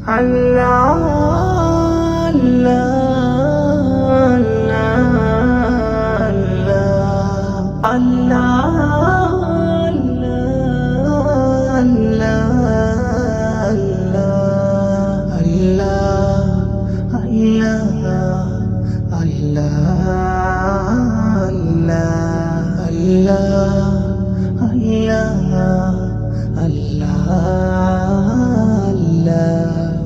আল্লাহ আল্লাহ আল্লাহ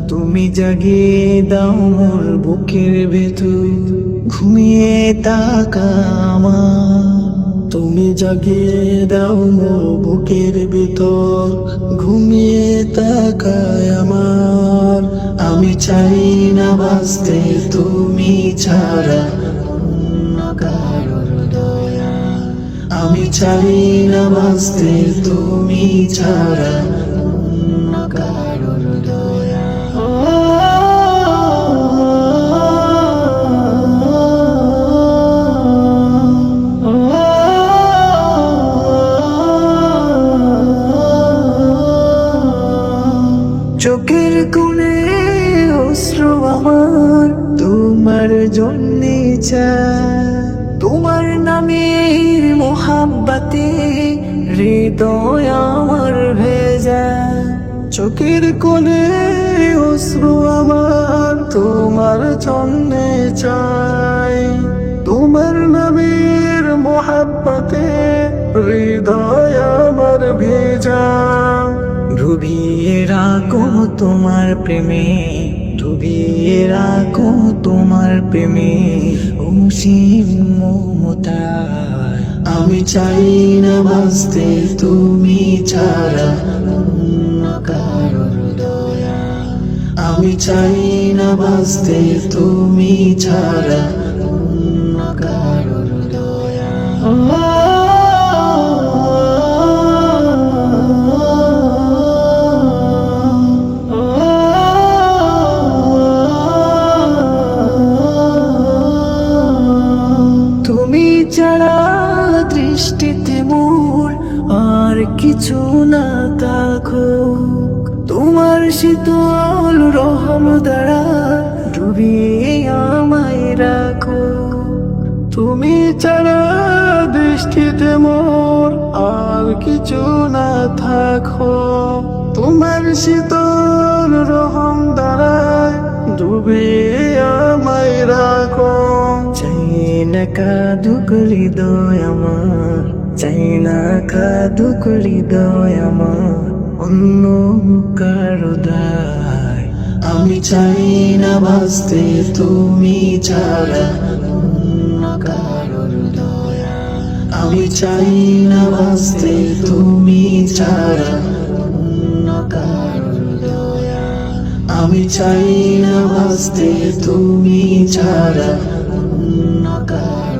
তুমি জাগিয়ে দাও মোর বুকের ভেতর ঘুমিয়ে থাকা আমার। তুমি জাগিয়ে দাও মোর বুকের ভেতর ঘুমিয়ে থাকায় আমার। আমি চাই না বাঁচতে তুমি ছাড়া অন্য কারোর দয়া। আমি চাই না বাঁচতে তুমি ছাড়া অন্য কারোর দয়া। চোখের কোণে অশ্রু আমার তোমার জন্যে চায়। তোমার নামের মোহাব্বতে হৃদয় আমার ভেজা। চোখের কোণে অশ্রু আমার তোমার জন্যে চায়। তোমার নামের মোহাব্বতে হৃদয় আমার ভেজা। ডুবিয়ে রাখো তোমার প্রেমে, ডুবিয়ে রাখো তোমার প্রেমে অসীম মমতায়। আমি চাই না বাঁচতে তুমি ছাড়া অন্য কারোর দয়া। আমি চাই না বাঁচতে তুমি ছাড়া অন্য কারোর দয়া। তুমি ছাড়া দৃষ্টিতে মোর আর কিছু না থাকুক। তোমার শীতল রহম দ্বারা ডুবিয়ে আমায় রাখো। তুমি ছাড়া দৃষ্টিতে মোর আর কিছু না থাকো। তোমার শীতল রহম দ্বারা ডুবিয়ে আমায় রাখো। চাই না কাঁদুক হৃদয় আমার, চাই না কাঁদুক হৃদয় আমার অন্য কারো দায়। আমি চাই না বাঁচতে তুমি ছাড়া অন্য কারোর দয়া। আমি চাই না বাঁচতে তুমি ছাড়া অন্য কারোর দয়া। আমি চাই না বাঁচতে তুমি ছাড়া অন্য কারোর